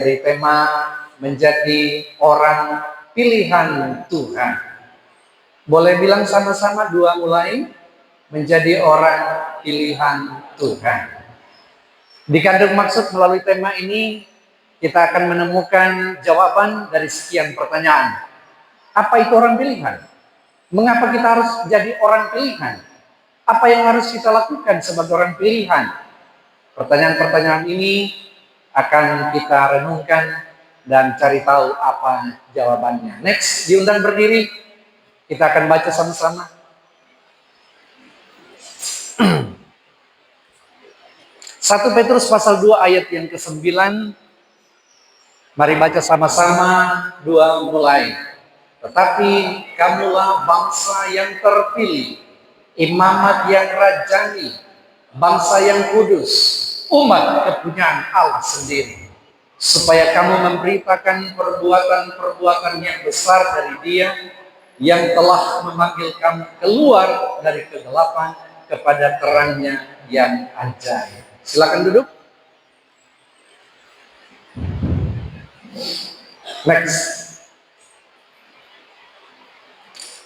dari tema menjadi orang pilihan Tuhan. Boleh bilang sama-sama, dua mulai, menjadi orang pilihan Tuhan. Dikandung maksud melalui tema ini, kita akan menemukan jawaban dari sekian pertanyaan. Apa itu orang pilihan? Mengapa kita harus jadi orang pilihan? Apa yang harus kita lakukan sebagai orang pilihan? Pertanyaan-pertanyaan ini akan kita renungkan dan cari tahu apa jawabannya. Next, diundang berdiri. Kita akan baca sama-sama. 1 Petrus pasal 2 ayat yang ke-9. Mari baca sama-sama, 2 mulai. Tetapi kamulah bangsa yang terpilih, imamat yang rajani, bangsa yang kudus, umat kepunyaan Allah sendiri, supaya kamu memberitakan perbuatan-perbuatan yang besar dari Dia yang telah memanggil kamu keluar dari kegelapan kepada terangnya yang ajaib. Silakan duduk. Next.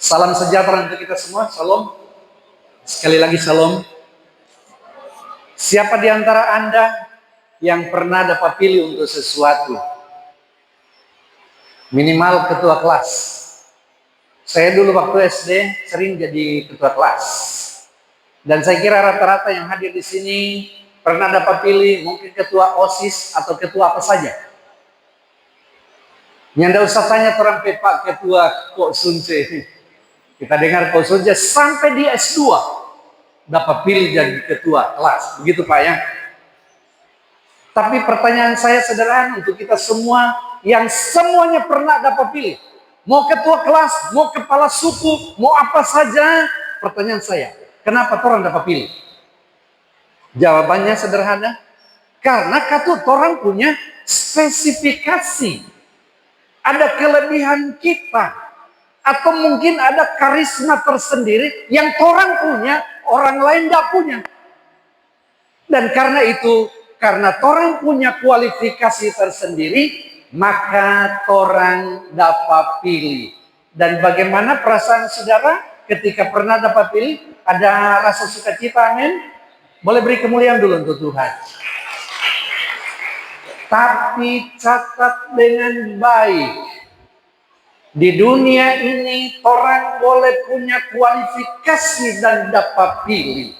Salam sejahtera untuk kita semua. Shalom. Sekali lagi shalom. Siapa di antara Anda yang pernah dapat pilih untuk sesuatu? Minimal ketua kelas. Saya dulu waktu SD sering jadi ketua kelas. Dan saya kira rata-rata yang hadir di sini pernah dapat pilih mungkin ketua OSIS atau ketua apa saja. Yang tidak usah tanya orang Pak ketua kok Sunce. Kita dengar kok Sunce sampai di S2 dapat pilih jadi ketua kelas. Begitu Pak ya. Tapi pertanyaan saya sederhana untuk kita semua yang semuanya pernah dapat pilih. Mau ketua kelas, mau kepala suku, mau apa saja. Pertanyaan saya, kenapa orang dapat pilih? Jawabannya sederhana. Karena orang punya spesifikasi. Ada kelebihan kita. Atau mungkin ada karisma tersendiri yang orang punya, orang lain tidak punya. Dan karena itu, karena orang punya kualifikasi tersendiri, maka orang dapat pilih. Dan bagaimana perasaan saudara ketika pernah dapat pilih? Ada rasa sukacita, amin? Boleh beri kemuliaan dulu untuk Tuhan. Tapi catat dengan baik. Di dunia ini orang boleh punya kualifikasi dan dapat pilih.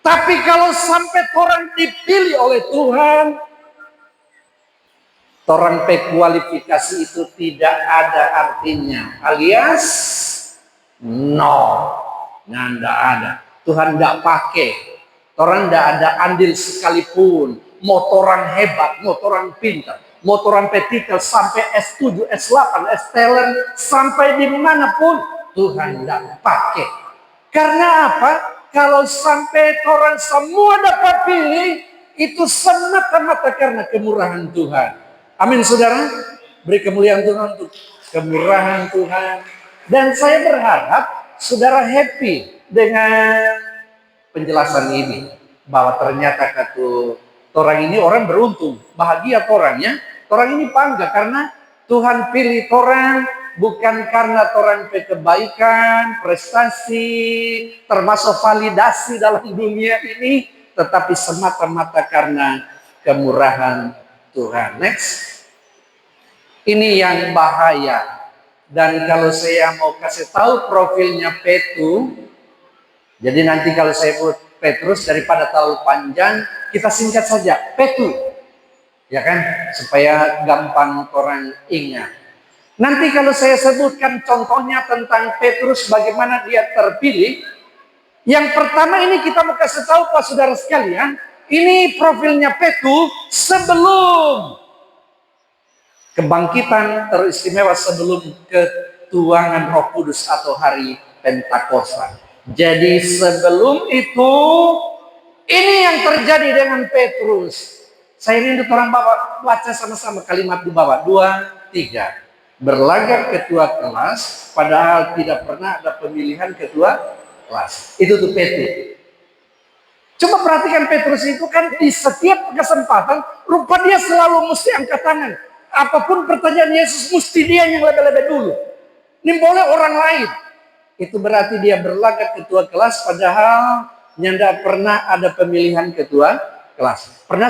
Tapi kalau sampai orang dipilih oleh Tuhan, orang kualifikasi itu tidak ada artinya. Alias, no. Nah, tidak ada. Tuhan tidak pakai. Orang tidak ada andil sekalipun. Mau orang hebat, mau orang pintar. Mau orang petikel sampai S7, S8, S-talent, sampai dimanapun Tuhan tidak pakai. Karena apa? Kalau sampai orang semua dapat pilih, itu semata-mata karena kemurahan Tuhan. Amin saudara. Beri kemuliaan Tuhan untuk kemurahan Tuhan. Dan saya berharap saudara happy dengan penjelasan ini. Bahwa ternyata kata orang ini orang beruntung. Bahagia orangnya. Orang ini bangga karena Tuhan pilih orang bukan karena orang kebaikan, prestasi, termasuk validasi dalam dunia ini, tetapi semata-mata karena kemurahan Tuhan. Next. Ini yang bahaya. Dan kalau saya mau kasih tahu profilnya Petu, jadi nanti kalau saya buat Petrus daripada terlalu panjang, kita singkat saja Petu. Ya kan, supaya gampang orang ingat. Nanti kalau saya sebutkan contohnya tentang Petrus, bagaimana dia terpilih. Yang pertama ini kita mau kasih tahu Pak saudara sekalian, ini profilnya Petrus sebelum kebangkitan teristimewa, sebelum ketuangan Roh Kudus atau hari Pentakosta. Jadi sebelum itu, ini yang terjadi dengan Petrus. Saya ingin orang Bapak baca sama-sama kalimat di bawah. 2, 3. Berlagak ketua kelas, padahal tidak pernah ada pemilihan ketua kelas. Itu tuh Petrus. Coba perhatikan Petrus itu kan di setiap kesempatan, rupa dia selalu mesti angkat tangan. Apapun pertanyaan Yesus, mesti dia yang lebih-lebih dulu. Ini boleh orang lain. Itu berarti dia berlagak ketua kelas, padahal nyanda pernah ada pemilihan ketua kelas. Pernah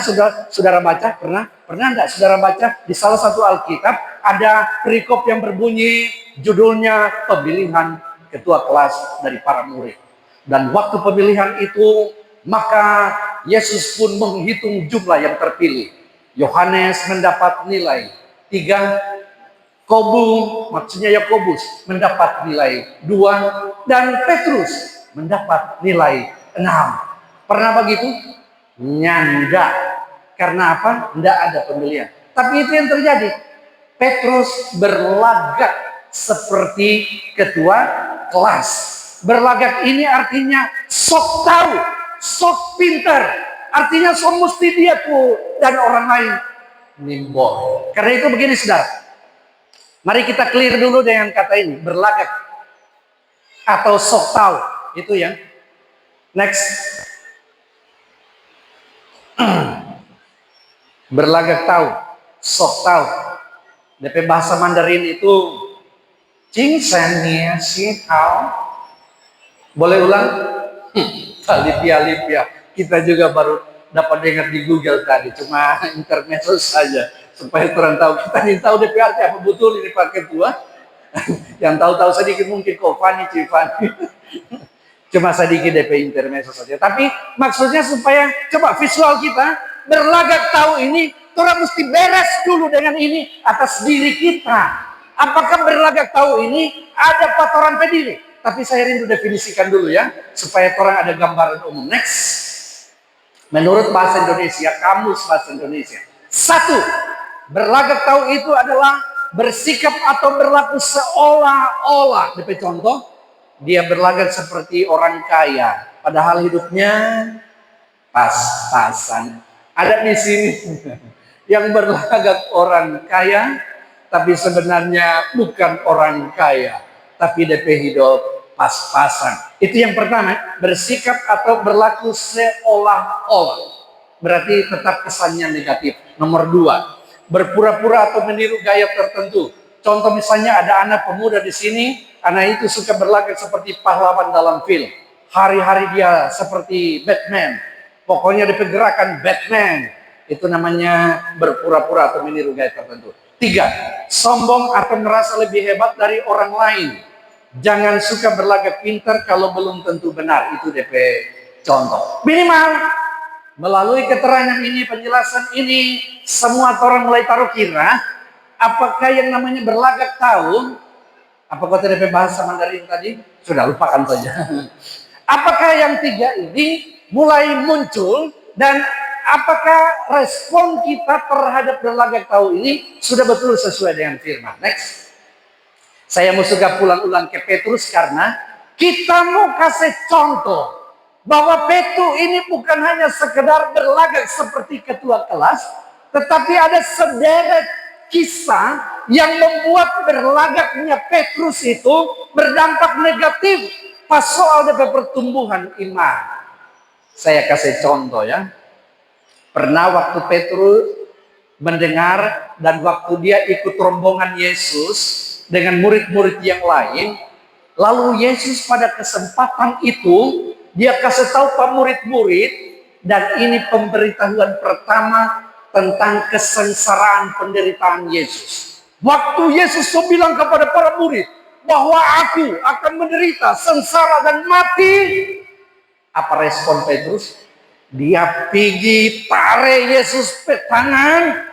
saudara baca? Pernah enggak saudara baca di salah satu Alkitab ada perikop yang berbunyi judulnya pemilihan ketua kelas dari para murid. Dan waktu pemilihan itu maka Yesus pun menghitung jumlah yang terpilih. Yohanes mendapat nilai 3, maksudnya Yakobus mendapat nilai 2, dan Petrus mendapat nilai 6. Pernah begitu? Nyanda. Karena apa? Tidak ada pemilihan. Tapi itu yang terjadi. Petrus berlagak seperti ketua kelas. Berlagak ini artinya sok tahu, sok pintar. Artinya sok mesti dia tuh dan orang lain nimbol. Karena itu begini saudara. Mari kita clear dulu dengan kata ini, berlagak atau sok tahu. Itu ya. Next. Berlagak tahu, sok tahu. DP bahasa Mandarin itu Jing San Nia Si Hao. Boleh ulang? Lipia. Kita juga baru dapat dengar di Google tadi, cuma intermezzo saja supaya kurang tahu. Kita ingin tahu DP arti apa betul ini Pak Ketua. Yang tahu-tahu sedikit mungkin Fani, Cifani. Cuma sedikit DP intermezzo saja. Tapi maksudnya supaya coba visual kita berlagak tahu ini, kita mesti beres dulu dengan ini atas diri kita. Apakah berlagak tahu ini ada patoran pedili? Tapi saya rindu definisikan dulu ya, supaya orang ada gambaran umum. Next. Menurut bahasa Indonesia, kamus bahasa Indonesia. 1. Berlagak tahu itu adalah bersikap atau berlaku seolah-olah. DP contoh, dia berlagak seperti orang kaya, padahal hidupnya pas-pasan. Ada di sini yang berlagak orang kaya, tapi sebenarnya bukan orang kaya, tapi DP hidup pas-pasan. Itu yang pertama, bersikap atau berlaku seolah-olah. Berarti tetap kesannya negatif. Nomor 2, berpura-pura atau meniru gaya tertentu. Contoh misalnya ada anak pemuda di sini, anak itu suka berlagak seperti pahlawan dalam film. Hari-hari dia seperti Batman. Pokoknya DP gerakan Batman. Itu namanya berpura-pura atau meniru gaya tertentu. 3, sombong atau merasa lebih hebat dari orang lain. Jangan suka berlagak pintar kalau belum tentu benar. Itu DP contoh. Minimal melalui keterangan ini, penjelasan ini, semua orang mulai taruh kira apakah yang namanya berlagak tahu. Apakah DP bahasa Mandarin tadi? Sudah lupakan saja. Apakah yang 3 ini mulai muncul dan apakah respon kita terhadap berlagak tahu ini sudah betul sesuai dengan firman? Next. Saya mau suka pulang-ulang ke Petrus karena kita mau kasih contoh bahwa Petrus ini bukan hanya sekedar berlagak seperti ketua kelas, tetapi ada sederet kisah yang membuat berlagaknya Petrus itu berdampak negatif pas soal pertumbuhan iman. Saya kasih contoh ya. Pernah waktu Petrus mendengar dan waktu dia ikut rombongan Yesus dengan murid-murid yang lain, lalu Yesus pada kesempatan itu dia kasih tahu para murid-murid, dan ini pemberitahuan pertama tentang kesengsaraan penderitaan Yesus. Waktu Yesus bilang kepada para murid bahwa aku akan menderita, sengsara dan mati, apa respon Petrus? Dia pergi tarik Yesus pe tangan.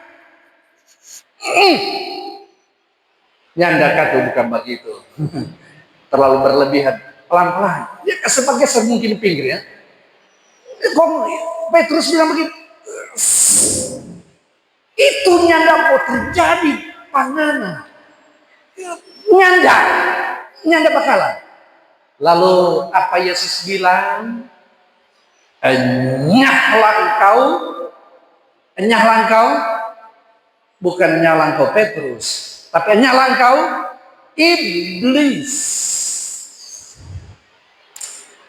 Nyanda kata bukan begitu. Terlalu berlebihan. Pelan-pelan. Ya sebagai semungkin pinggir ya. Kok Petrus bilang begitu? Itu nyanda mau terjadi panganan. Nyanda bakalan. Lalu apa Yesus bilang? Enyahlah engkau, bukan enyahlah engkau Petrus, tapi enyahlah engkau iblis.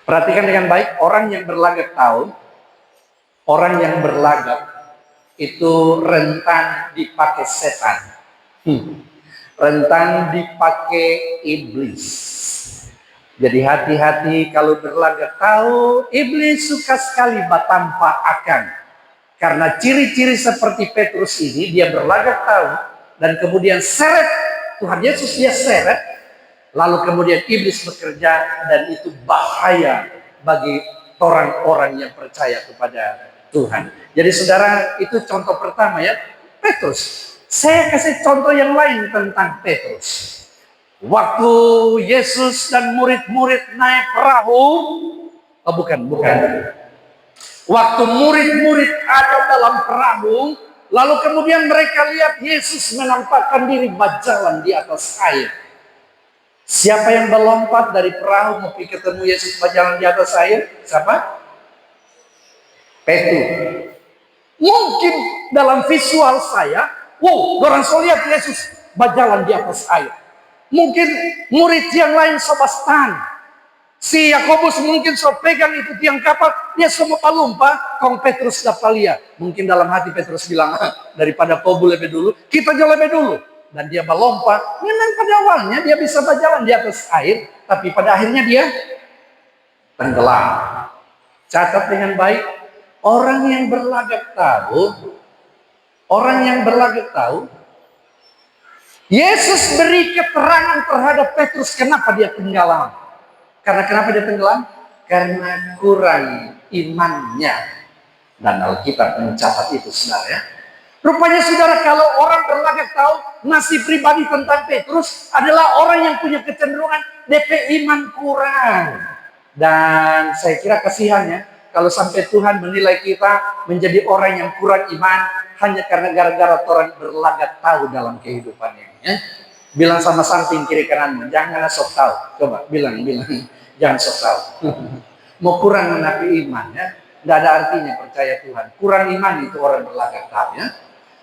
Perhatikan dengan baik, orang yang berlagak tahu Orang yang berlagak itu rentan dipakai setan. Rentan dipakai iblis. Jadi hati-hati kalau berlagak, tahu iblis suka sekali bertanpa akan. Karena ciri-ciri seperti Petrus ini, dia berlagak tahu dan kemudian seret Tuhan Yesus, dia seret, lalu kemudian iblis bekerja, dan itu bahaya bagi orang-orang yang percaya kepada Tuhan. Jadi saudara, itu contoh pertama ya, Petrus. Saya kasih contoh yang lain tentang Petrus. Waktu Yesus dan murid-murid naik perahu, bukan. Waktu murid-murid ada dalam perahu, lalu kemudian mereka lihat Yesus menampakkan diri berjalan di atas air. Siapa yang melompat dari perahu mau ketemu Yesus berjalan di atas air? Siapa? Petrus. Mungkin dalam visual saya, orang so lihat Yesus berjalan di atas air. Mungkin murid yang lain Sebastian, si Yakobus mungkin so pegang itu tiang kapal, dia semua palumpa, kong Petrus dapat lihat. Mungkin dalam hati Petrus bilang, daripada kau lebih dulu, kita jauh lebih dulu. Dan dia melompat. Memang pada awalnya dia bisa berjalan di atas air, tapi pada akhirnya dia tenggelam. Catat dengan baik, orang yang berlagak tahu, Yesus beri keterangan terhadap Petrus kenapa dia tenggelam. Kenapa dia tenggelam? Karena kurang imannya. Dan Alkitab mencatat itu, saudara ya. Rupanya saudara, kalau orang berlagak tahu, nasib pribadi tentang Petrus adalah orang yang punya kecenderungan DP iman kurang. Dan saya kira kasihannya kalau sampai Tuhan menilai kita menjadi orang yang kurang iman hanya karena gara-gara orang berlagak tahu dalam kehidupannya. Ya? Bilang sama samping kiri kananmu, jangan sok tahu. Coba bilang, jangan sok tahu. Mau kurang menapi iman ya, tidak ada artinya percaya Tuhan. Kurang iman itu orang berlagak tahu ya.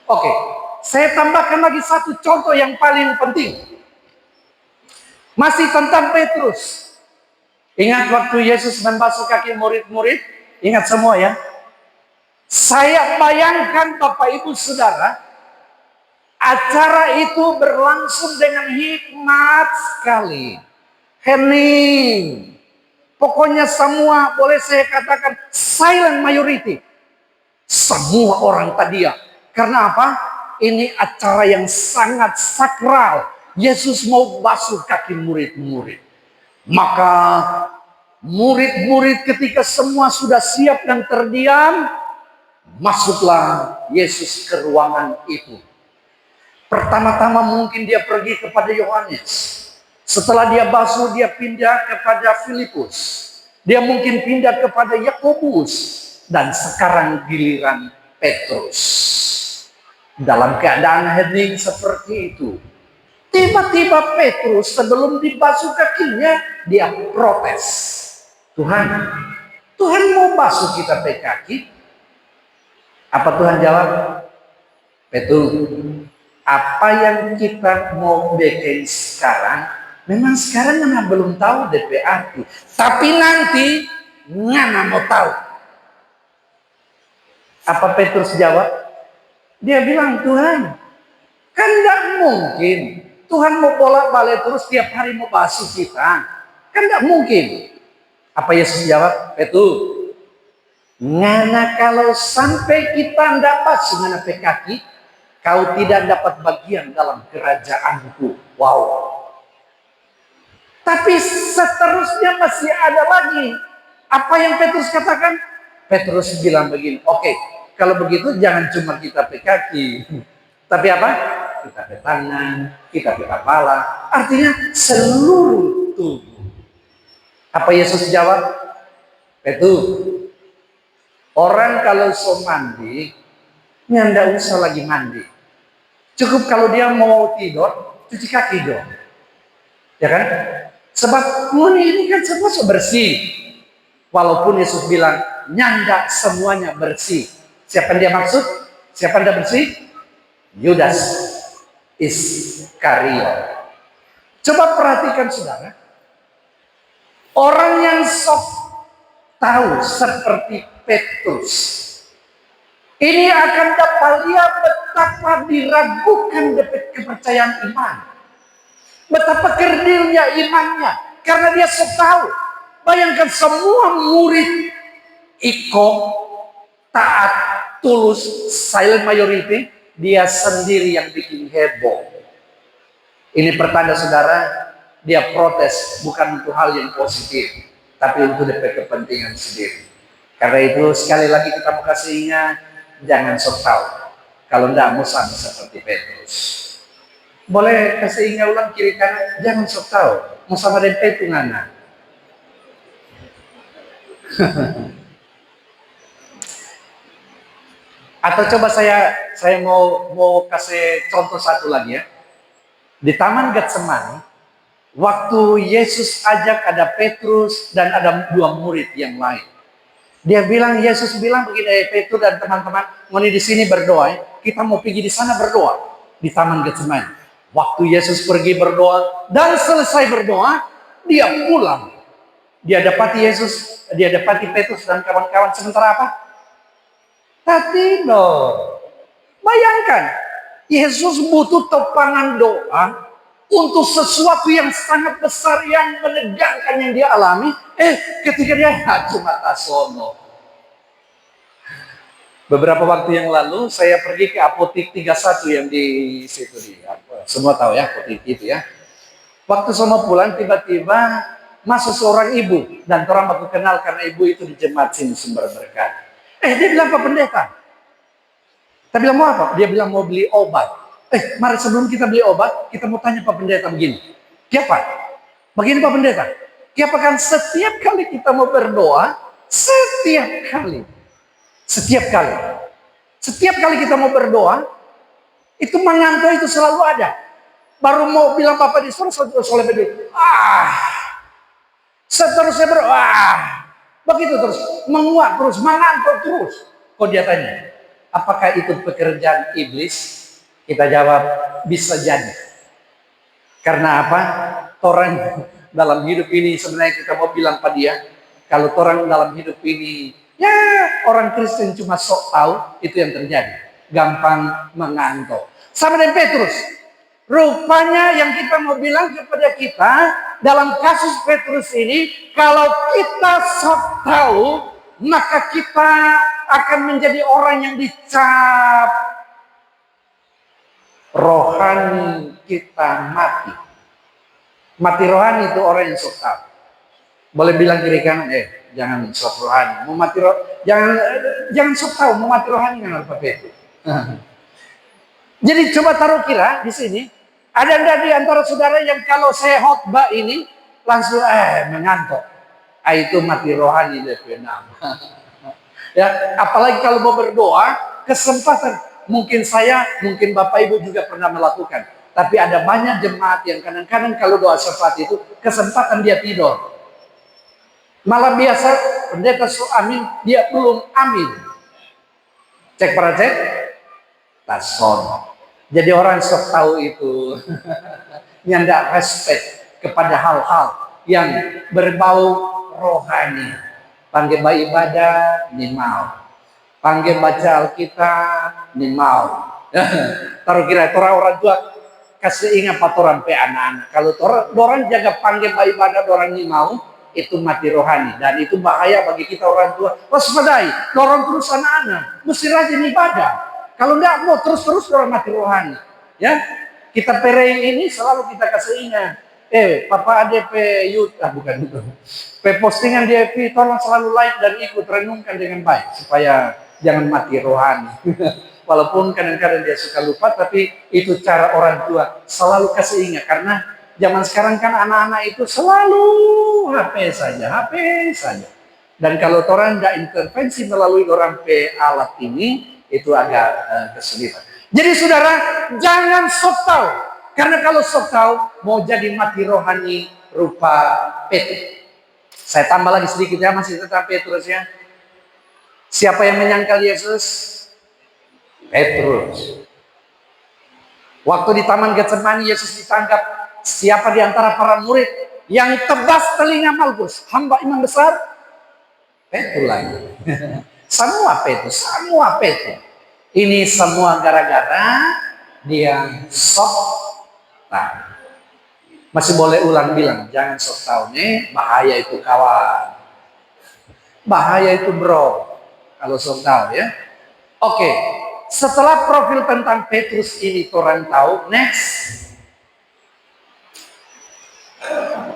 Oke, saya tambahkan lagi satu contoh yang paling penting. Masih tentang Petrus. Ingat waktu Yesus membasuh kaki murid-murid? Ingat semua ya. Saya bayangkan Bapak Ibu Saudara, acara itu berlangsung dengan hikmat sekali. Hening. Pokoknya semua, boleh saya katakan silent majority. Semua orang tadi ya. Karena apa? Ini acara yang sangat sakral. Yesus mau basuh kaki murid-murid. Maka murid-murid ketika semua sudah siap dan terdiam, masuklah Yesus ke ruangan itu. Pertama-tama mungkin dia pergi kepada Yohanes. Setelah dia basuh, dia pindah kepada Filipus. Dia mungkin pindah kepada Yakobus. Dan sekarang giliran Petrus. Dalam keadaan hening seperti itu, tiba-tiba Petrus sebelum dibasuh kakinya, dia protes. Tuhan mau basuh kita pakai kaki? Apa Tuhan jawab? Petrus, apa yang kita mau bikin sekarang, memang sekarang Ngana belum tahu DP arti. Tapi nanti Ngana mau tahu. Apa Petrus jawab? Dia bilang, Tuhan, kan gak mungkin. Tuhan mau bolak-balik terus tiap hari mau basuh kita. Kan gak mungkin. Apa Yesus jawab? Petrus, Ngana kalau sampai kita ndak basuh Ngana pakai kaki, kau tidak dapat bagian dalam kerajaanku. Wow. Tapi seterusnya masih ada lagi. Apa yang Petrus katakan? Petrus bilang begini, oke, kalau begitu jangan cuma kita pakai kaki. Tapi apa? Kita pakai tangan, kita pakai kepala. Artinya seluruh tubuh. Apa Yesus jawab? Petrus, orang kalau so mandi, nggak usah lagi mandi. Cukup kalau dia mau tidur, cuci kaki dong. Ya kan? Sebab ini kan semua so bersih. Walaupun Yesus bilang, nyanda semuanya bersih. Siapa yang dia maksud? Siapa yang dia bersih? Yudas Iskariot. Coba perhatikan saudara. Orang yang sok tahu seperti Petrus, Ini akan dapat lihat betapa diragukan kepercayaan iman. Betapa kerdilnya imannya. Karena dia tahu. Bayangkan semua murid Iko, taat, tulus, silent majority. Dia sendiri yang bikin heboh. Ini pertanda saudara, dia protes bukan untuk hal yang positif, tapi untuk kepentingan sendiri. Karena itu sekali lagi kita mau kasihnya, jangan sok tahu. Kalau tidak mau sama seperti Petrus. Boleh kasihnya ulang kiri kanan, jangan sok tahu. Mau sama dengan Petrus ngana. Atau coba saya mau kasih contoh satu lagi ya. Di Taman Getsemani, waktu Yesus ajak ada Petrus dan ada 2 murid yang lain. Yesus bilang begini, Petrus dan teman-teman, mau di sini berdoa, kita mau pergi di sana berdoa di Taman Getsemani. Waktu Yesus pergi berdoa dan selesai berdoa, dia pulang. Dia dapati Petrus dan kawan-kawan sementara apa? Tidur. Bayangkan, Yesus butuh topangan doa untuk sesuatu yang sangat besar yang menegangkan yang dia alami. Ketika dia cuma tasono. Beberapa waktu yang lalu saya pergi ke apotik 31 yang di situ semua tahu ya apotik itu ya. Waktu saya pulang tiba-tiba masuk seorang ibu dan orang baru kenal karena ibu itu di jemaat sini Sumber Berkat. Dia bilang Pak Pendeta. Kita bilang mau apa? Dia bilang mau beli obat. Mari sebelum kita beli obat, kita mau tanya Pak Pendeta begini. Siapa? Begini Pak Pendeta. Siapa kan setiap kali kita mau berdoa, setiap kali kita mau berdoa, itu mengantuk itu selalu ada. Baru mau bilang Bapak di surga, soleh begitu. Seterusnya begitu terus, menguat terus, mengantuk terus. Kok dia tanya, apakah itu pekerjaan iblis? Kita jawab, bisa jadi. Karena apa? Orang dalam hidup ini sebenarnya kita mau bilang pada dia, kalau orang dalam hidup ini, ya orang Kristen cuma sok tahu, itu yang terjadi. Gampang mengantuk. Sama dengan Petrus. Rupanya yang kita mau bilang kepada kita, dalam kasus Petrus ini, kalau kita sok tahu, maka kita akan menjadi orang yang dicap rohani kita mati. Mati rohani itu orang yang sok tahu. Boleh bilang kiri kanan, jangan sok rohani. Mau mati jangan sok tahu, mau mati rohani kan apa itu. Jadi coba taruh kira di sini, ada enggak di antara saudara yang kalau saya khotbah ini langsung mengantuk. Itu mati rohani dari nama. Ya, apalagi kalau mau berdoa, kesempatan mungkin Bapak Ibu juga pernah melakukan. Tapi ada banyak jemaat yang kadang-kadang kalau doa syafaat itu kesempatan dia tidur. Malah biasa pendeta amin, dia belum amin. Cek para cek, tason. Jadi orang sok tahu itu yang tidak respect kepada hal-hal yang berbau rohani. Panggil ibadah, ni mau. Panggil baca Alkitab, ni mau. Taruh kira orang tua kasih ingat patoran pe anak-anak. Kalau orang jaga panggil ibadah, orang ni mau, itu mati rohani. Dan itu bahaya bagi kita orang tua. Waspadai, dorong terus anak-anak. Mesti rajin ibadah. Kalau enggak mau terus-terus orang mati rohani. Ya, kita pereng ini selalu kita kasih ingat. Papa ada bukan itu. Postingan di FB tolong selalu like dan ikut renungkan dengan baik supaya jangan mati rohani. Walaupun kadang-kadang dia suka lupa, tapi itu cara orang tua selalu kasih ingat karena zaman sekarang kan anak-anak itu selalu HP saja. Dan kalau orang tidak intervensi melalui orang alat ini, itu agak kesulitan. Jadi saudara, jangan sok tahu. Karena kalau sok tahu, mau jadi mati rohani rupa Petrus. Saya tambah lagi sedikit ya, masih tetap Petrus ya. Siapa yang menyangkal Yesus? Petrus. Waktu di Taman Getsemani, Yesus ditangkap. Siapa di antara para murid yang tebas telinga Malkus? Hamba imam besar? Petrus lagi. Semua Petrus. Ini semua gara-gara dia sok tahu. Masih boleh ulang bilang, jangan sok tahu nih, bahaya itu kawan. Bahaya itu bro, kalau sok tahu ya. Oke, setelah profil tentang Petrus ini orang tahu, next.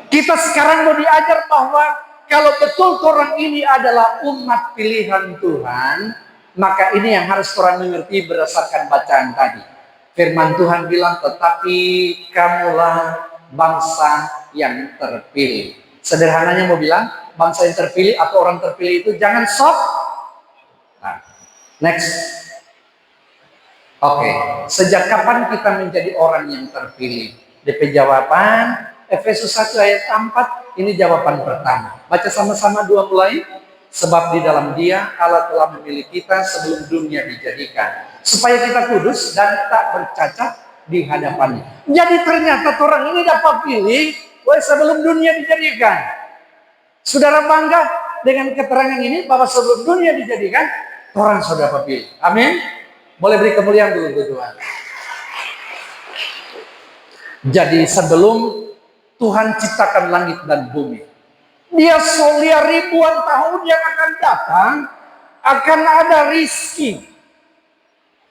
Kita sekarang mau diajar bahwa kalau betul orang ini adalah umat pilihan Tuhan, maka ini yang harus orang mengerti berdasarkan bacaan tadi. Firman Tuhan bilang, tetapi kamulah bangsa yang terpilih. Sederhananya mau bilang, bangsa yang terpilih atau orang terpilih itu jangan sok. Nah, next. Oke, sejak kapan kita menjadi orang yang terpilih? DP jawaban Efesus 1 ayat 4, ini jawaban pertama. Baca sama-sama dua mulai. Sebab di dalam Dia Allah telah memilih kita sebelum dunia dijadikan, supaya kita kudus dan tak bercacat di hadapannya. Jadi ternyata orang ini dapat pilih sebelum dunia dijadikan. Saudara bangga dengan keterangan ini bahwa sebelum dunia dijadikan, orang sudah dapat pilih. Amin. Boleh beri kemuliaan dulu Tuhan. Jadi sebelum Tuhan ciptakan langit dan bumi, Dia solia ribuan tahun yang akan datang, akan ada rizki.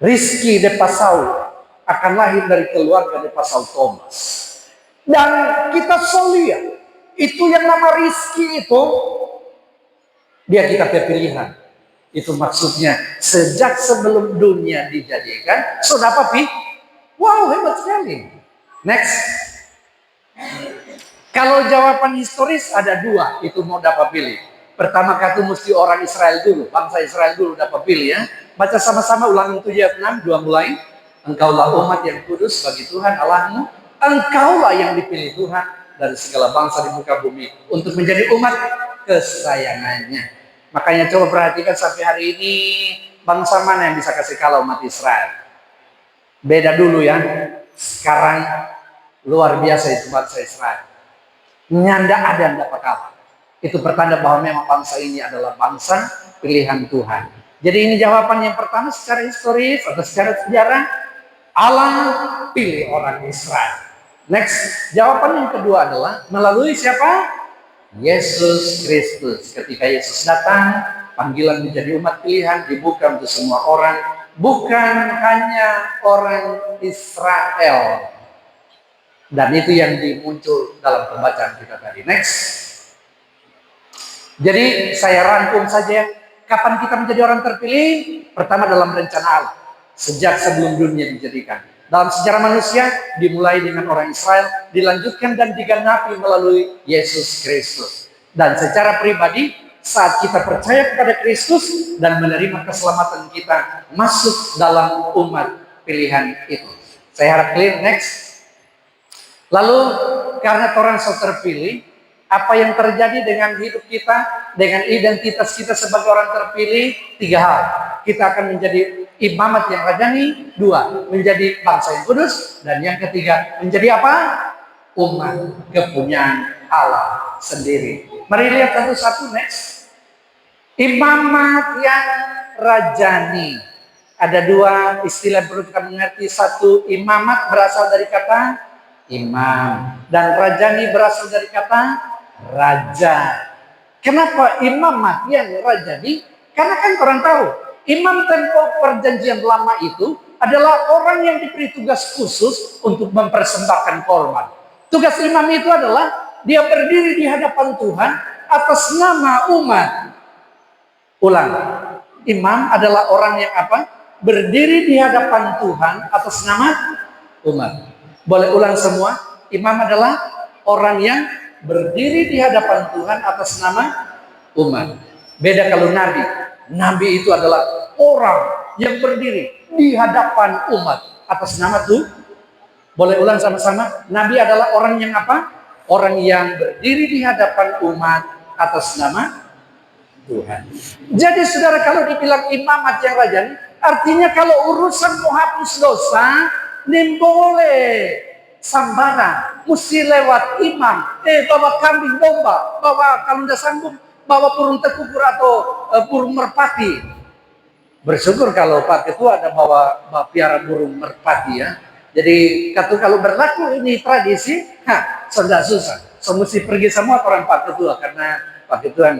Rizki de Pasaul akan lahir dari keluarga de Pasaul Thomas. Dan kita solia, itu yang nama rizki itu, dia kita pilihan. Itu maksudnya, sejak sebelum dunia dijadikan, sudah apa Pi? Wow, hebat sekali. Next. Kalau jawaban historis ada dua, itu mau dapat pilih. Pertama kata mesti orang Israel dulu, bangsa Israel dulu dapat pilih ya. Baca sama-sama Ulangan 7 ayat 6, 2 mulai. Engkaulah umat yang kudus bagi Tuhan Allahmu, engkaulah yang dipilih Tuhan dari segala bangsa di muka bumi untuk menjadi umat kesayangannya. Makanya coba perhatikan sampai hari ini, bangsa mana yang bisa kasih kalah umat Israel? Beda dulu ya. Sekarang luar biasa itu bangsa Israel. Nyanda ada yang dapat kalah. Itu pertanda bahwa memang bangsa ini adalah bangsa pilihan Tuhan. Jadi ini jawaban yang pertama secara historis atau secara sejarah. Allah pilih orang Israel. Next, jawaban yang kedua adalah melalui siapa? Yesus Kristus. Ketika Yesus datang, panggilan menjadi umat pilihan dibuka untuk semua orang, bukan hanya orang Israel. Dan itu yang dimuncul dalam pembacaan kita tadi. Next. Jadi saya rangkum saja, kapan kita menjadi orang terpilih? Pertama dalam rencana Allah, sejak sebelum dunia dijadikan. Dalam sejarah manusia, dimulai dengan orang Israel, dilanjutkan dan digenapi melalui Yesus Kristus. Dan secara pribadi, saat kita percaya kepada Kristus dan menerima keselamatan kita, masuk dalam umat pilihan itu. Saya harap clear. Next. Lalu, karena orang so terpilih, apa yang terjadi dengan hidup kita, dengan identitas kita sebagai orang terpilih? 3 hal. Kita akan menjadi imamat yang rajani. 2, menjadi bangsa yang kudus. Dan yang ketiga, menjadi apa? Umat kepunyaan Allah sendiri. Mari lihat satu-satu. Next. Imamat yang rajani. Ada 2 istilah yang perlu kita mengerti. 1, imamat berasal dari kata imam. Dan rajani berasal dari kata raja. Kenapa imamat yang rajani? Karena kan orang tahu, imam tempo perjanjian lama itu adalah orang yang diberi tugas khusus untuk mempersembahkan korban. Tugas imam itu adalah dia berdiri di hadapan Tuhan atas nama umat. Ulang, imam adalah orang yang apa? Berdiri di hadapan Tuhan atas nama umat. Boleh ulang semua? Imam adalah orang yang berdiri di hadapan Tuhan atas nama umat. Beda kalau nabi. Nabi itu adalah orang yang berdiri di hadapan umat atas nama Tuhan. Boleh ulang sama-sama? Nabi adalah orang yang apa? Orang yang berdiri di hadapan umat atas nama Tuhan. Jadi saudara, kalau dibilang imamat yang rajani, artinya kalau urusan menghapus dosa, ini boleh sambaran, mesti lewat imam. Bawa kambing domba, bawa kalau tidak sanggup, bawa burung tekubur atau burung merpati. Bersyukur kalau Pak Ketua ada bawa piara burung merpati ya. Jadi kalau berlaku ini tradisi, sudah susah. So mesti pergi semua orang Pak Ketua karena Pak Ketua.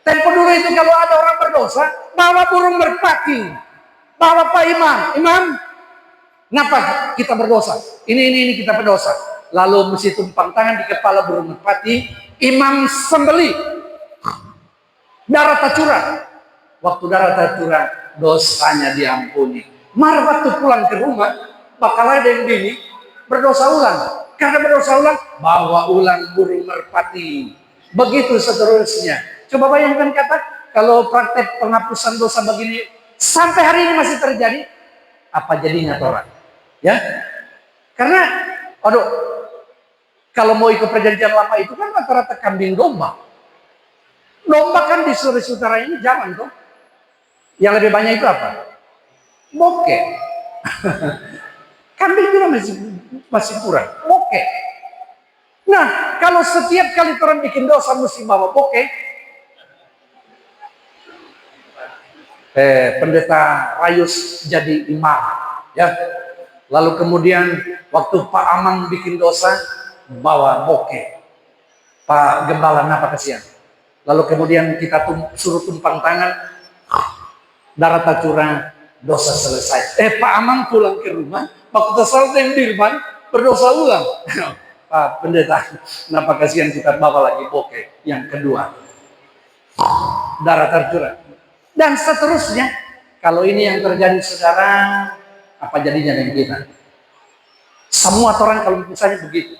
Tempo dulu itu kalau ada orang berdosa, bawa burung merpati, bawa Pak Imam. Imam, kenapa kita berdosa? Ini kita berdosa. Lalu mesti tumpang tangan di kepala burung merpati, imam sembeli, darah tak curah. Waktu darah tak curah, dosanya diampuni. Mari waktu pulang ke rumah, bakal ada yang bini berdosa ulang. Karena berdosa ulang, bawa ulang burung merpati. Begitu seterusnya. Coba bayangkan kata, kalau praktek penghapusan dosa begini sampai hari ini masih terjadi, apa jadinya orang? Ya, karena, aduh, kalau mau ikut perjanjian lama itu kan rata-rata kambing domba. Domba kan di Sulawesi Utara ini jangan tuh. Yang lebih banyak itu apa? Bokeh. Kambing juga masih kurang. Bokeh. Nah, kalau setiap kali orang bikin dosa mesti bawa bokeh, pendeta Rayus jadi imam, ya. Lalu kemudian waktu Pak Amang bikin dosa, bawa bokeh. Pak Gembala apa kasihan. Lalu kemudian kita suruh tumpang tangan, darah tak curah, dosa selesai. Pak Amang pulang ke rumah, waktu terserah yang Dirman, berdosa ulang. Pak pendeta, kenapa kasihan kita bawa lagi bokeh yang kedua. Darah tercurah. Dan seterusnya, kalau ini yang terjadi saudara, apa jadinya dengan kita? Semua orang kalau misalnya begitu.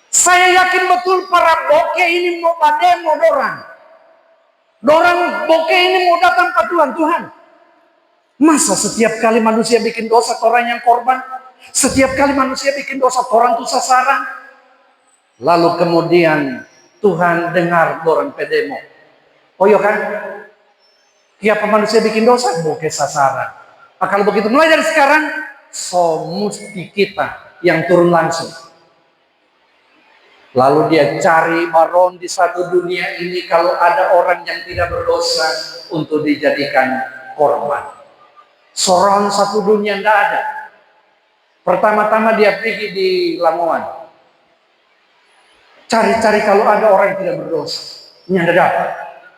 Saya yakin betul para bokeh ini mau demo dorang. Dorang bokeh ini mau datang ke Tuhan. Masa setiap kali manusia bikin dosa, orang yang korban? Setiap kali manusia bikin dosa, orang itu sasaran? Lalu kemudian Tuhan dengar dorang pedemo. Oh iya kan? Tiap manusia bikin dosa, bokeh sasaran. Nah, kalau begitu mulai dari sekarang, so mesti kita yang turun langsung. Lalu dia cari baron di satu dunia ini kalau ada orang yang tidak berdosa untuk dijadikan korban. Seorang satu dunia tidak ada. Pertama-tama dia pergi di Lamongan. Cari-cari kalau ada orang yang tidak berdosa. Ini ada dapat.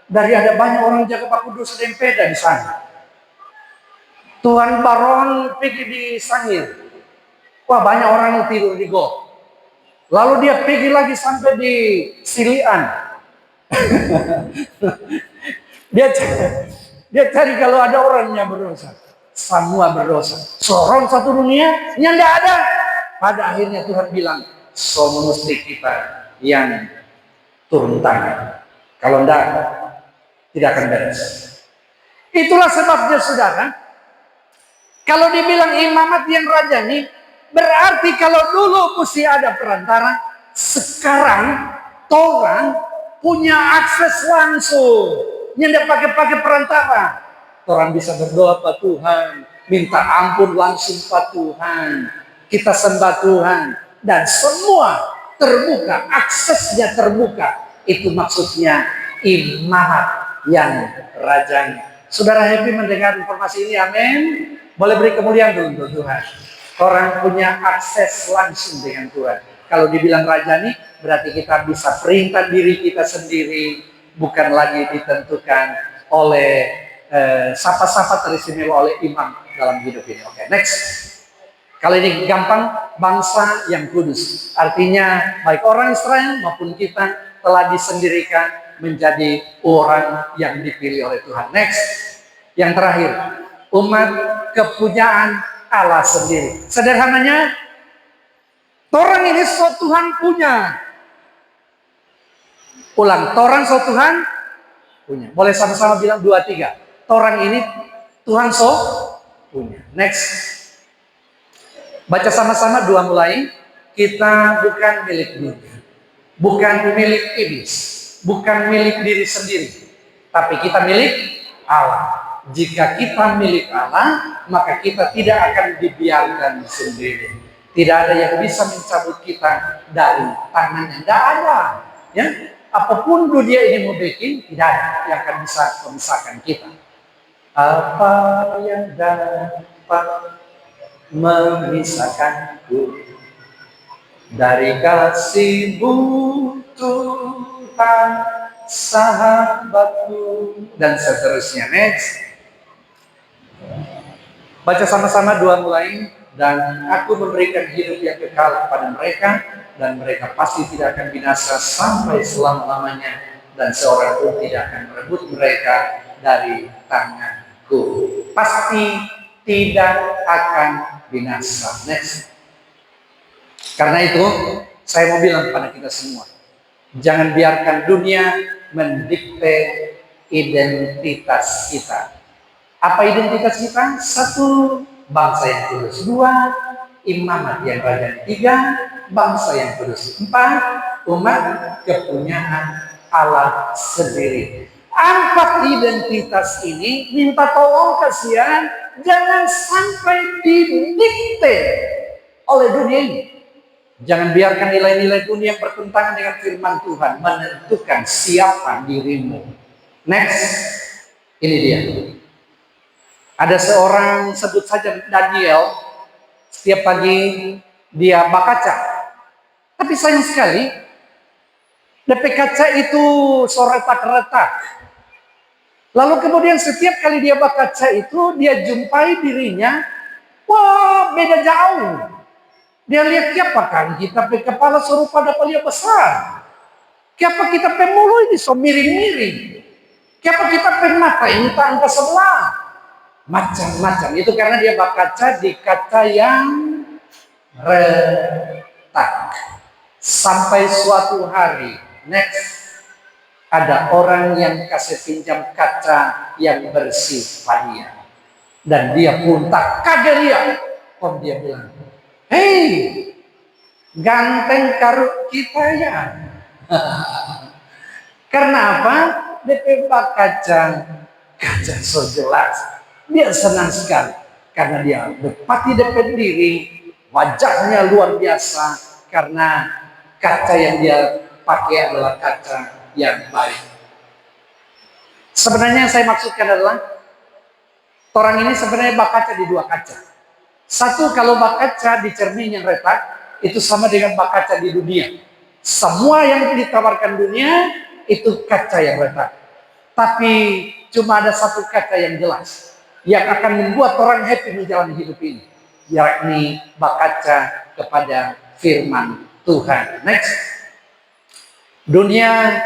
Dari ada banyak orang jaga baku dosa dan peda di sana. Tuan baron pergi di Sangir. Wah, banyak orang yang tidur di got. Lalu dia pergi lagi sampai di Silian. dia cari kalau ada orang yang berdosa. Semua berdosa. Seorang satu dunia yang tidak ada. Pada akhirnya Tuhan bilang, so mesti kita yang turun tangan. Kalau tidak akan beres. Itulah sebabnya saudara, kalau dibilang imamat yang rajani, berarti kalau dulu mesti ada perantara, sekarang orang punya akses langsung. Yang tidak pakai perantara. Orang bisa berdoa Pak Tuhan, minta ampun langsung Pak Tuhan. Kita sembah Tuhan. Dan semua terbuka, aksesnya terbuka. Itu maksudnya imamat yang rajani. Saudara happy mendengar informasi ini, amin. Boleh beri kemuliaan dulu untuk Tuhan. Orang punya akses langsung dengan Tuhan. Kalau dibilang rajani, berarti kita bisa perintah diri kita sendiri, bukan lagi ditentukan oleh sapa-sapa teristimewa oleh imam dalam hidup ini. Oke, next. Kali ini gampang, bangsa yang kudus. Artinya baik orang Israel maupun kita telah disendirikan menjadi orang yang dipilih oleh Tuhan. Next. Yang terakhir, umat kepunyaan Allah sendiri. Sederhananya, orang ini so Tuhan punya. Ulang, orang so Tuhan punya. Boleh sama-sama bilang 2, 3. Orang ini Tuhan so punya. Next. Baca sama-sama 2 mulai. Kita bukan milik dunia. Bukan milik iblis. Bukan milik diri sendiri. Tapi kita milik Allah. Jika kita milik Allah, maka kita tidak akan dibiarkan sendiri. Tidak ada yang bisa mencabut kita dari tangannya. Tidak ada. Ya? Apapun dunia ini mau bikin, tidak ada yang akan bisa memisahkan kita. Apa yang dapat memisahkanku dari kasih-Mu Tuhan sahabatku, dan seterusnya. Next, baca sama-sama dua mulai. Dan aku memberikan hidup yang kekal kepada mereka, dan mereka pasti tidak akan binasa sampai selama-lamanya, dan seorang pun tidak akan merebut mereka dari tanganku. Pasti tidak akan binasa. Next. Karena itu saya mau bilang kepada kita semua, jangan biarkan dunia mendikte identitas kita. Apa identitas kita? Satu, bangsa yang kudus. Dua, imamat yang rajin. Tiga, bangsa yang kudus. Empat, umat kepunyaan Allah sendiri. Empat identitas ini minta tolong kasihan, jangan sampai didikte oleh dunia ini. Jangan biarkan nilai-nilai dunia yang bertentangan dengan firman Tuhan menentukan siapa dirimu. Next, ini dia. Ada seorang, sebut saja Daniel, setiap pagi dia bakaca. Tapi sayang sekali, DP kaca itu retak-retak. Lalu kemudian setiap kali dia bakaca itu, dia jumpai dirinya, wah beda jauh. Dia lihat siapa kan, kita pe kepala serupa dapat lihat besar. Siapa kita pe mulut ini so miring-miring. Siapa kita pe mata ini tak angka sebelah. Macam-macam. Itu karena dia berkaca di kaca yang retak. Sampai suatu hari, next, ada orang yang kasih pinjam kaca yang bersih dia. Dan dia pun tak kaget dia. Om dia bilang, hei, ganteng karut kita ya. Karena apa? DP kaca so jelas. Dia senang sekali karena dia dapati DP diri, wajahnya luar biasa karena kaca yang dia pakai adalah kaca yang baik. Sebenarnya yang saya maksudkan adalah orang ini sebenarnya berkaca di dua kaca. Satu, kalau berkaca di cermin yang retak, itu sama dengan berkaca di dunia. Semua yang ditawarkan dunia itu kaca yang retak. Tapi cuma ada satu kaca yang jelas, yang akan membuat orang happy menjalani hidup ini, yakni berkaca kepada firman Tuhan. Next. Dunia,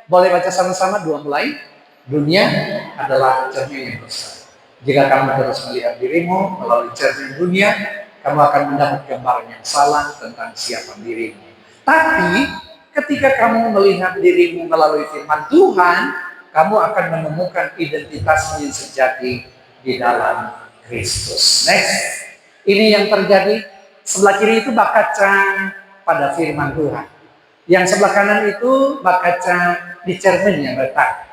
boleh baca sama-sama dua mulai. Dunia adalah cermin yang besar. Jika kamu terus melihat dirimu melalui cermin dunia, kamu akan mendapat gambaran yang salah tentang siapa dirimu. Tapi ketika kamu melihat dirimu melalui firman Tuhan, kamu akan menemukan identitasmu yang sejati di dalam Kristus. Next, ini yang terjadi. Sebelah kiri itu berkaca pada firman Tuhan. Yang sebelah kanan itu berkaca di cermin yang retak.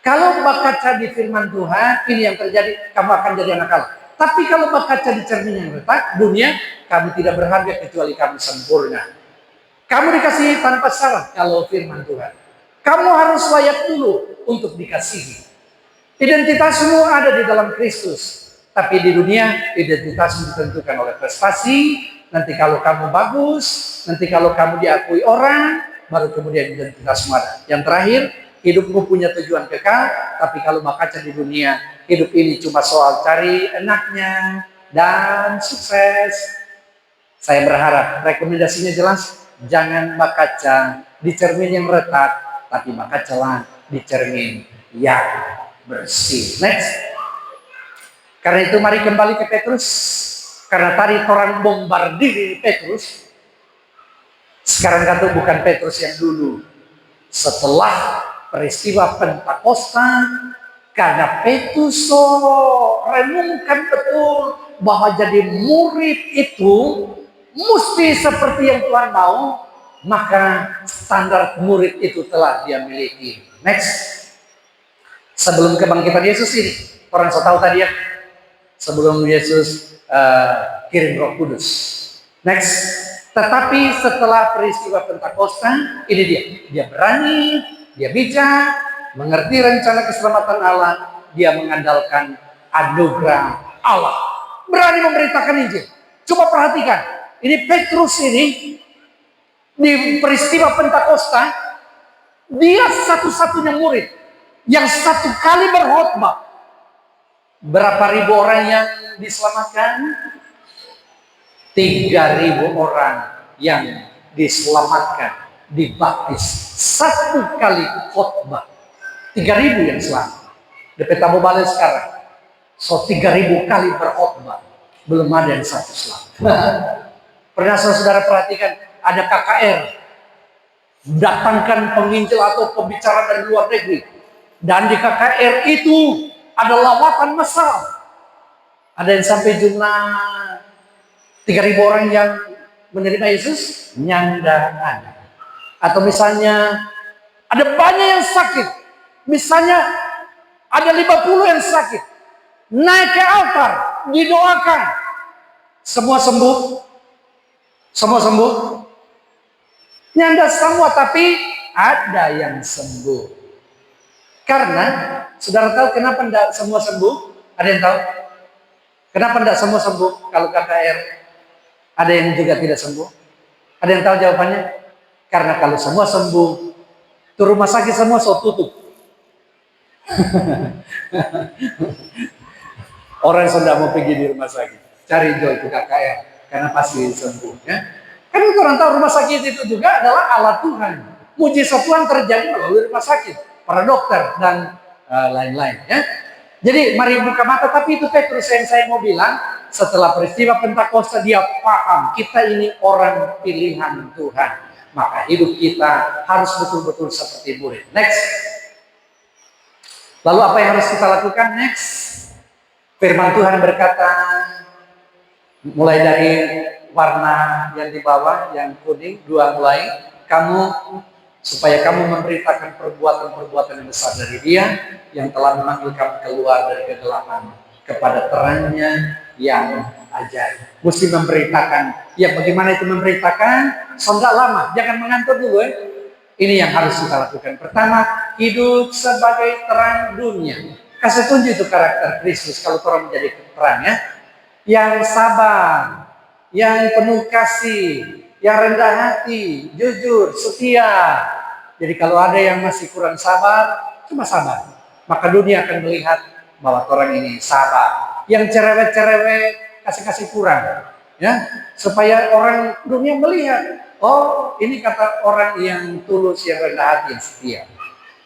Kalau berkaca di firman Tuhan, ini yang terjadi, kamu akan jadi anak Allah. Tapi kalau berkaca di cermin yang retak, dunia, kamu tidak berharga kecuali kamu sempurna. Kamu dikasihi tanpa syarat kalau firman Tuhan. Kamu harus layak dulu untuk dikasihi. Identitasmu ada di dalam Kristus. Tapi di dunia, identitasmu ditentukan oleh prestasi. Nanti kalau kamu bagus, nanti kalau kamu diakui orang, baru kemudian identitasmu ada. Yang terakhir, hidupmu punya tujuan kekal. Tapi kalau berkaca di dunia, hidup ini cuma soal cari enaknya dan sukses. Saya berharap rekomendasinya jelas. Jangan berkaca di cermin yang retak, tapi berkacalah di cermin yang bersih. Next. Karena itu mari kembali ke Petrus. Karena tadi orang bombardir Petrus. Sekarang kata bukan Petrus yang dulu. Setelah peristiwa Pentakosta, karena Petrus renungkan betul bahwa jadi murid itu mesti seperti yang Tuhan mau, maka standar murid itu telah dia miliki. Next. Sebelum kebangkitan Yesus ini, orang saya tahu tadi ya, sebelum Yesus kirim Roh Kudus. Next. Tetapi setelah peristiwa Pentakosta, ini dia berani, dia bijak, mengerti rencana keselamatan Allah, dia mengandalkan anugerah Allah. Berani memberitakan Injil. Coba perhatikan, ini Petrus ini di peristiwa Pentakosta, dia satu-satunya murid yang satu kali berkhotbah. Berapa ribu orang yang diselamatkan? 3.000 orang yang diselamatkan, dibaptis satu kali khotbah. 3.000 yang selamat. DP tamu balik sekarang. So 3.000 kali berkhotbah, belum ada yang satu selamat. Pernah saudara perhatikan ada KKR, datangkan penginjil atau pembicara dari luar negeri, dan di KKR itu ada lawatan massal. Ada yang sampai jumlah 3.000 orang yang menerima Yesus, nyanda ada. Atau misalnya ada banyak yang sakit, misalnya ada 50 yang sakit, naik ke altar, didoakan, semua sembuh, semua sembuh, nyanda semua, tapi ada yang sembuh. Karena saudara tahu kenapa tidak semua sembuh? Ada yang tahu? Kenapa tidak semua sembuh kalau KKR? Ada yang juga tidak sembuh? Ada yang tahu jawabannya? Karena kalau semua sembuh, tuh rumah sakit semua tutup. Orang sudah mau pergi di rumah sakit, cari jual itu KKR, karena pasti sembuh. Ya? Kan orang tahu rumah sakit itu juga adalah alat Tuhan. Mujizat Tuhan terjadi melalui rumah sakit, para dokter dan lain-lain. Ya? Jadi mari buka mata. Tapi itu Petrus yang saya mau bilang, setelah peristiwa Pentakosta dia paham kita ini orang pilihan Tuhan, maka hidup kita harus betul-betul seperti murid. Next. Lalu apa yang harus kita lakukan? Next. Firman Tuhan berkata, mulai dari warna yang di bawah, yang kuning, 2 mulai, supaya kamu memberitakan perbuatan-perbuatan yang besar dari Dia yang telah memanggil kamu keluar dari kegelapan kepada terangnya yang ajaib. Mesti memberitakan. Ya, bagaimana itu memberitakan? Sondak lama, jangan mengantuk dulu. Ini yang harus kita lakukan. Pertama, hidup sebagai terang dunia. Kasih tunjuk itu karakter Kristus kalau orang menjadi terang, ya. Yang sabar, yang penuh kasih, yang rendah hati, jujur, setia. Jadi kalau ada yang masih kurang sabar, cuma sabar. Maka dunia akan melihat bahwa orang ini sabar. Yang cerewet-cerewet, kasih-kasih kurang. Ya, supaya orang dunia melihat, oh ini kata orang yang tulus, yang rendah hati, yang setia.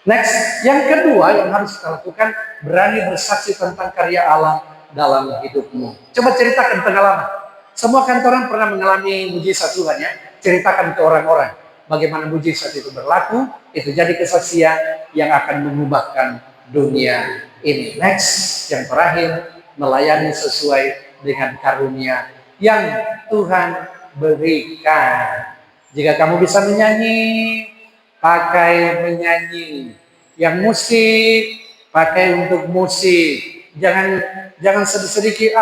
Next, yang kedua yang harus kita lakukan, berani bersaksi tentang karya Allah dalam hidupmu. Coba ceritakan pengalaman. Semua kantoran pernah mengalami mujizat Tuhan, ya. Ceritakan ke orang-orang bagaimana mujizat itu berlaku, itu jadi kesaksian yang akan mengubahkan dunia ini. Next, yang terakhir, melayani sesuai dengan karunia yang Tuhan berikan. Jika kamu bisa menyanyi, pakai menyanyi. Yang musik, pakai untuk musik. Jangan sedikit-sedikit,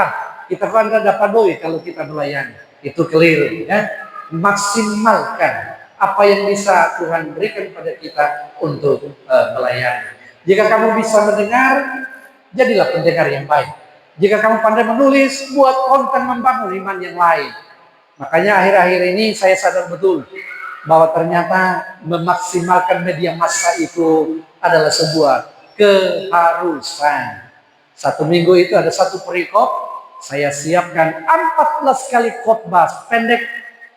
kita kan dapat doi kalau kita melayani. Itu keliru, ya. Maksimalkan apa yang bisa Tuhan berikan pada kita untuk melayani. Jika kamu bisa mendengar, jadilah pendengar yang baik. Jika kamu pandai menulis, buat konten membangun iman yang lain. Makanya akhir-akhir ini saya sadar betul bahwa ternyata memaksimalkan media massa itu adalah sebuah keharusan. 1 minggu itu ada 1 perikop, saya siapkan 14 kali khotbah pendek,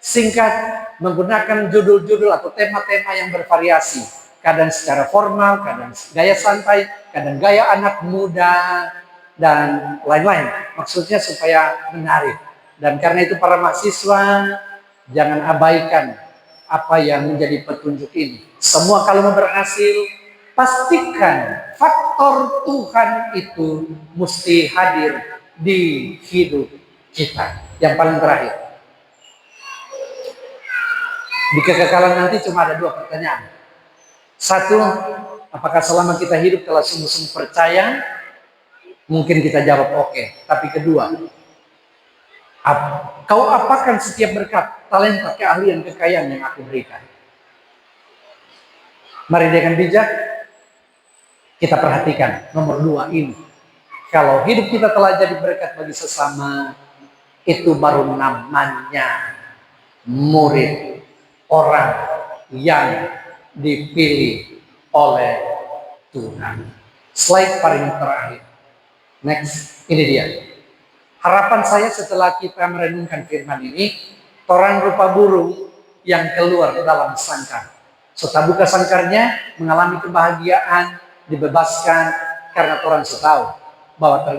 singkat, menggunakan judul-judul atau tema-tema yang bervariasi. Kadang secara formal, kadang gaya santai, kadang gaya anak muda, dan lain-lain. Maksudnya supaya menarik. Dan karena itu para mahasiswa, jangan abaikan apa yang menjadi petunjuk ini. Semua kalau mau berhasil, pastikan faktor Tuhan itu mesti hadir di hidup kita. Yang paling terakhir, di kekekalan nanti cuma ada 2 pertanyaan. 1, apakah selama kita hidup telah sungguh-sungguh percaya? Mungkin kita jawab oke. Tapi kedua, kau apakan setiap berkat, talenta, keahlian, kekayaan yang aku berikan? Mari dengan bijak kita perhatikan nomor 2 ini. Kalau hidup kita telah jadi berkat bagi sesama, itu baru namanya murid, orang yang dipilih oleh Tuhan. Slide paling terakhir. Next, ini dia. Harapan saya setelah kita merenungkan firman ini, orang rupa burung yang keluar dalam sangkar. Setelah buka sangkarnya, mengalami kebahagiaan, dibebaskan, karena orang tahu bahwa ternyata